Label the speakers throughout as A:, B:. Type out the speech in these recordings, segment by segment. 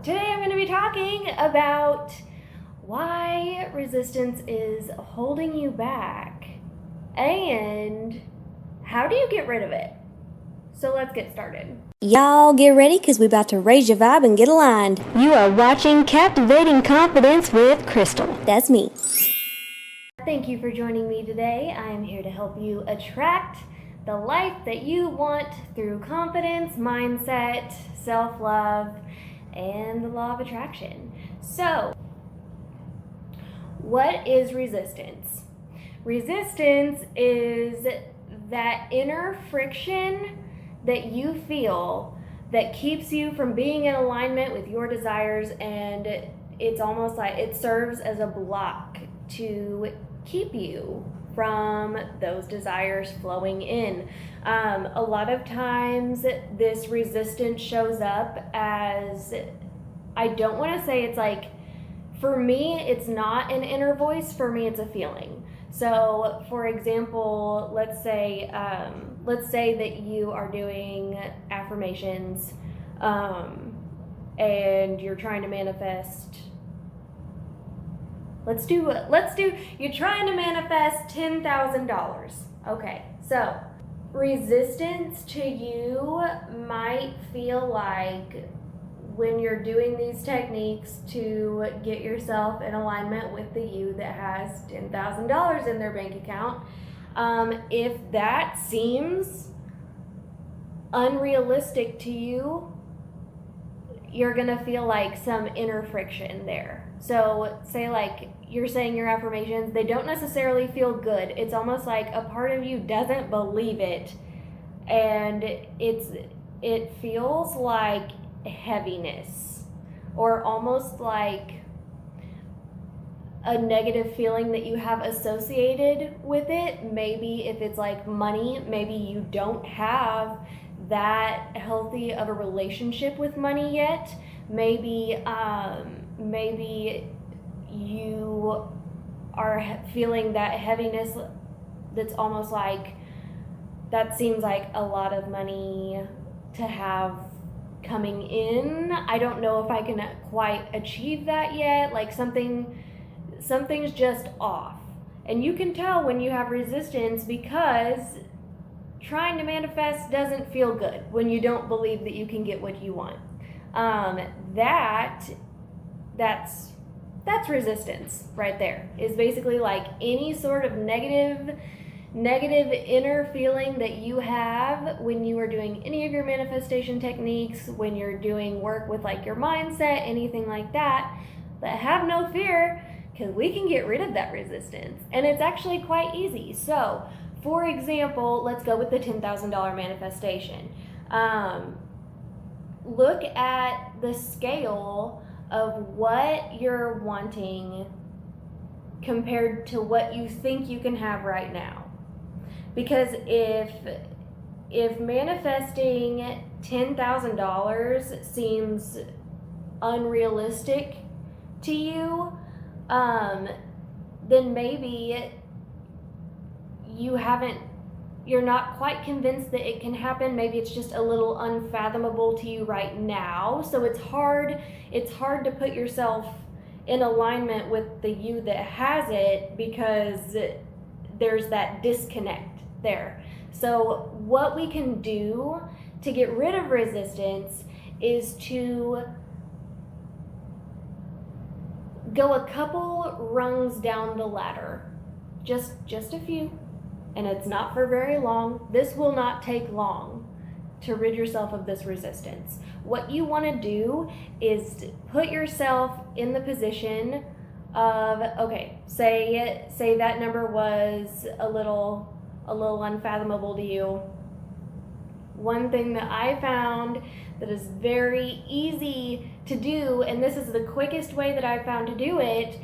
A: Today I'm going to be talking about why resistance is holding you back and how do you get rid of it. So let's get started.
B: Y'all get ready because we're about to raise your vibe and get aligned.
C: You are watching Captivating Confidence with Crystal.
B: That's me.
A: Thank you for joining me today. I am here to help you attract the life that you want through confidence, mindset, self-love, and the law of attraction. So, what is resistance? Resistance is that inner friction that you feel that keeps you from being in alignment with your desires, and it's almost like it serves as a block to keep you from those desires flowing in. A lot of times this resistance shows up as, I don't want to say it's like, for me it's not an inner voice, for me it's a feeling. So for example, let's say that you are doing affirmations and you're trying to manifest, you're trying to manifest $10,000. Okay, so resistance to you might feel like when you're doing these techniques to get yourself in alignment with the you that has $10,000 in their bank account, if that seems unrealistic to you, you're gonna feel like some inner friction there. So say like you're saying your affirmations, they don't necessarily feel good. It's almost like a part of you doesn't believe it, and it feels like heaviness, or almost like a negative feeling that you have associated with it. Maybe if it's like money, maybe you don't have that healthy of a relationship with money yet. Maybe you are feeling that heaviness that's almost like, that seems like a lot of money to have coming in. I don't know if I can quite achieve that yet. Like something's just off. And you can tell when you have resistance because trying to manifest doesn't feel good when you don't believe that you can get what you want. That's resistance right there. Is basically like any sort of negative inner feeling that you have when you are doing any of your manifestation techniques, when you're doing work with like your mindset, anything like that. But have no fear, because we can get rid of that resistance, and it's actually quite easy. So for example, let's go with the $10,000 manifestation. Look at the scale of what you're wanting compared to what you think you can have right now. Because if manifesting $10,000 seems unrealistic to you, then maybe you're not quite convinced that it can happen. Maybe it's just a little unfathomable to you right now. So it's hard to put yourself in alignment with the you that has it, because there's that disconnect there. So what we can do to get rid of resistance is to go a couple rungs down the ladder, just a few, and it's not for very long. This will not take long to rid yourself of this resistance. What you want to do is put yourself in the position of, okay, say that number was a little unfathomable to you. One thing that I found that is very easy to do, and this is the quickest way that I found to do it,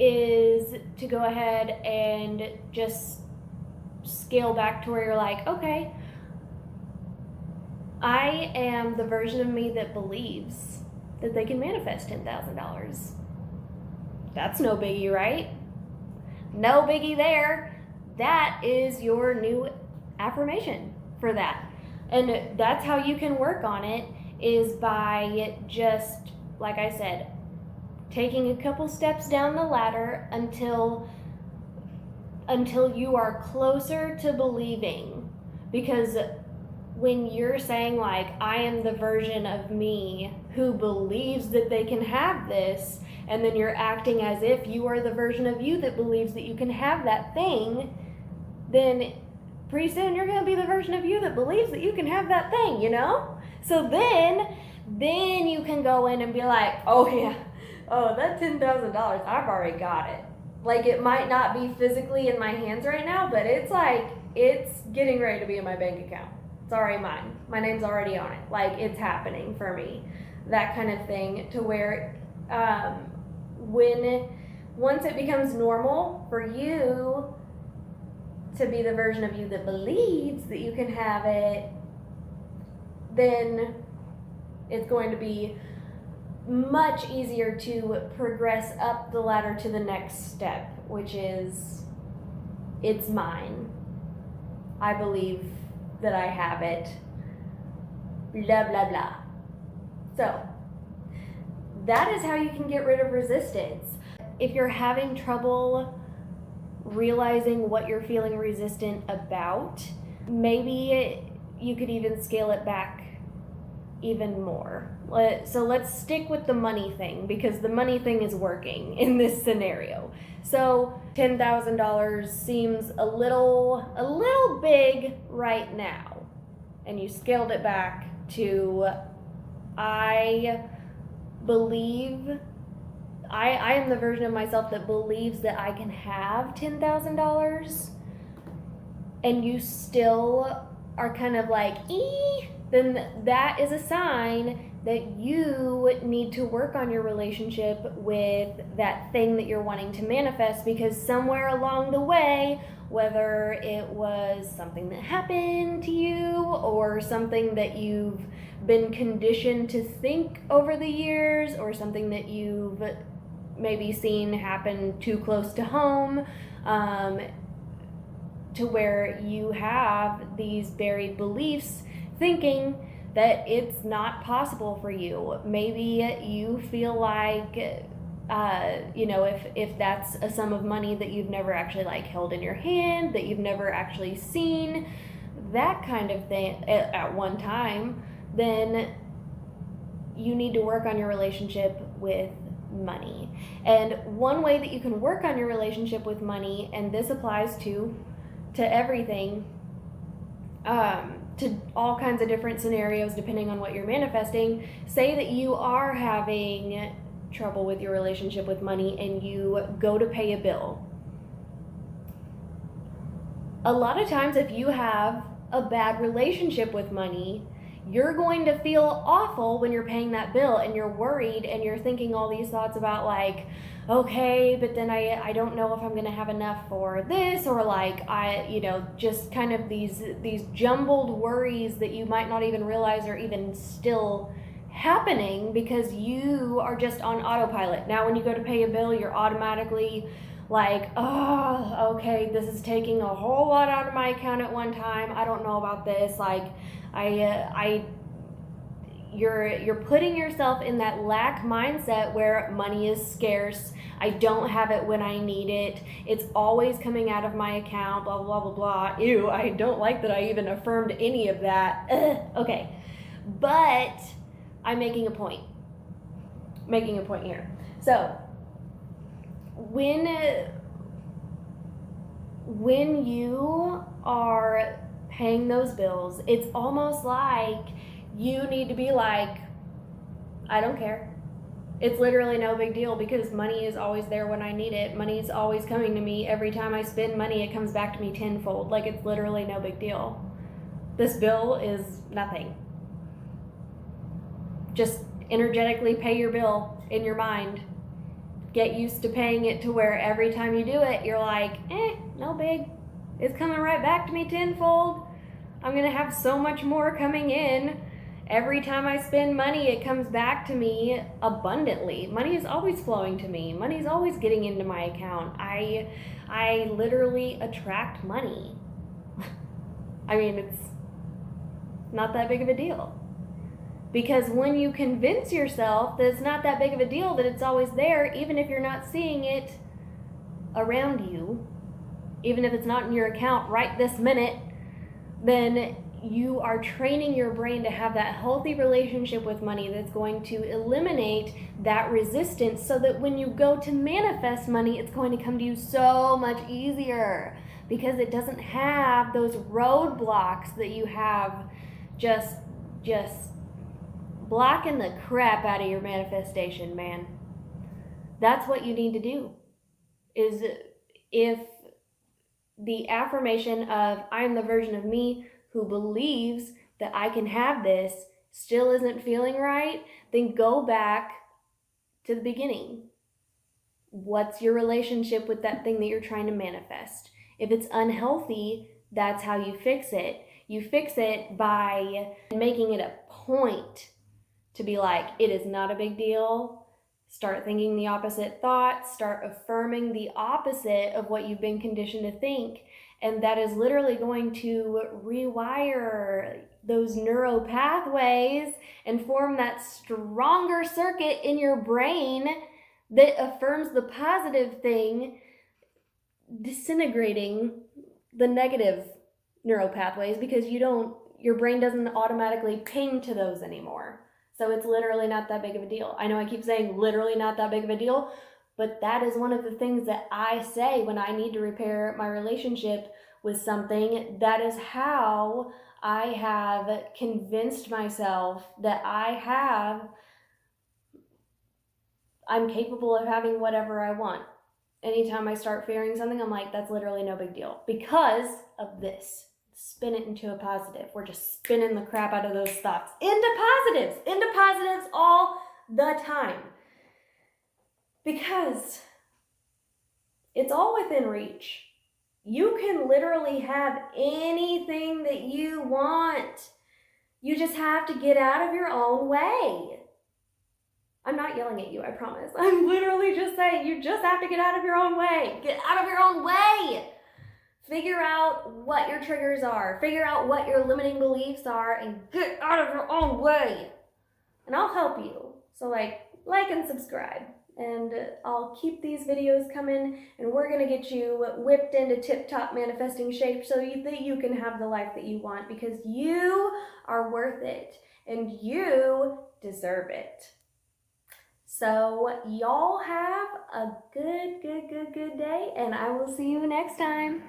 A: is to go ahead and just scale back to where you're like, okay, I am the version of me that believes that they can manifest $10,000. That's no biggie, right? No biggie there. That is your new affirmation for that. And that's how you can work on it, is by just like I said, taking a couple steps down the ladder until you are closer to believing. Because when you're saying, like, I am the version of me who believes that they can have this, and then you're acting as if you are the version of you that believes that you can have that thing, then pretty soon you're going to be the version of you that believes that you can have that thing, you know? So then you can go in and be like, oh yeah, oh, that $10,000, I've already got it. Like, it might not be physically in my hands right now, but it's like, it's getting ready to be in my bank account. It's already mine. My name's already on it. Like, it's happening for me. That kind of thing, to where once it becomes normal for you to be the version of you that believes that you can have it, then it's going to be much easier to progress up the ladder to the next step, which is, it's mine. I believe that I have it. Blah, blah, blah. So, that is how you can get rid of resistance. If you're having trouble realizing what you're feeling resistant about, maybe you could even scale it back even more. So let's stick with the money thing, because the money thing is working in this scenario. So $10,000 seems a little big right now, and you scaled it back to, I believe, I am the version of myself that believes that I can have $10,000, and you still are kind of like, then that is a sign that you need to work on your relationship with that thing that you're wanting to manifest, because somewhere along the way, whether it was something that happened to you or something that you've been conditioned to think over the years, or something that you've maybe seen happen too close to home, to where you have these buried beliefs thinking that it's not possible for you. Maybe you feel like, if that's a sum of money that you've never actually like held in your hand, that you've never actually seen, that kind of thing at one time, then you need to work on your relationship with money. And one way that you can work on your relationship with money, and this applies to everything, to all kinds of different scenarios depending on what you're manifesting. Say that you are having trouble with your relationship with money and you go to pay a bill. A lot of times, if you have a bad relationship with money, you're going to feel awful when you're paying that bill, and you're worried, and you're thinking all these thoughts about, like, okay, but then I don't know if I'm going to have enough for this, or like, just kind of these jumbled worries that you might not even realize are even still happening, because you are just on autopilot. Now, when you go to pay a bill, you're automatically like, oh, okay, this is taking a whole lot out of my account at one time. I don't know about this. Like, you're putting yourself in that lack mindset where money is scarce. I don't have it when I need it. It's always coming out of my account, blah, blah, blah, blah. Ew, I don't like that I even affirmed any of that. Okay. But I'm making a point here. So, when you are paying those bills, it's almost like you need to be like, I don't care. It's literally no big deal, because money is always there when I need it. Money is always coming to me. Every time I spend money, it comes back to me tenfold. Like, it's literally no big deal. This bill is nothing. Just energetically pay your bill in your mind. Get used to paying it to where every time you do it, you're like, no big. It's coming right back to me tenfold. I'm going to have so much more coming in. Every time I spend money, it comes back to me abundantly. Money is always flowing to me. Money is always getting into my account. I literally attract money. I mean, it's not that big of a deal. Because when you convince yourself that it's not that big of a deal, that it's always there, even if you're not seeing it around you, even if it's not in your account right this minute, then you are training your brain to have that healthy relationship with money that's going to eliminate that resistance, so that when you go to manifest money, it's going to come to you so much easier, because it doesn't have those roadblocks that you have just blocking the crap out of your manifestation, man. That's what you need to do. Is if the affirmation of I am the version of me who believes that I can have this still isn't feeling right, then go back to the beginning. What's your relationship with that thing that you're trying to manifest? If it's unhealthy, that's how you fix it. You fix it by making it a point to be like, it is not a big deal. Start thinking the opposite thought. Start affirming the opposite of what you've been conditioned to think. And that is literally going to rewire those neural pathways and form that stronger circuit in your brain that affirms the positive thing, disintegrating the negative neural pathways, because your brain doesn't automatically ping to those anymore. So it's literally not that big of a deal. I know I keep saying literally not that big of a deal, but that is one of the things that I say when I need to repair my relationship with something. That is how I have convinced myself that I'm capable of having whatever I want. Anytime I start fearing something, I'm like, that's literally no big deal because of this. Spin it into a positive. We're just spinning the crap out of those thoughts into positives all the time. Because it's all within reach. You can literally have anything that you want. You just have to get out of your own way. I'm not yelling at you, I promise. I'm literally just saying you just have to get out of your own way. Get out of your own way. Figure out what your triggers are. Figure out what your limiting beliefs are and get out of your own way. And I'll help you. So like and subscribe. And I'll keep these videos coming, and we're going to get you whipped into tip-top manifesting shape so that you can have the life that you want, because you are worth it and you deserve it. So y'all have a good day, and I will see you next time.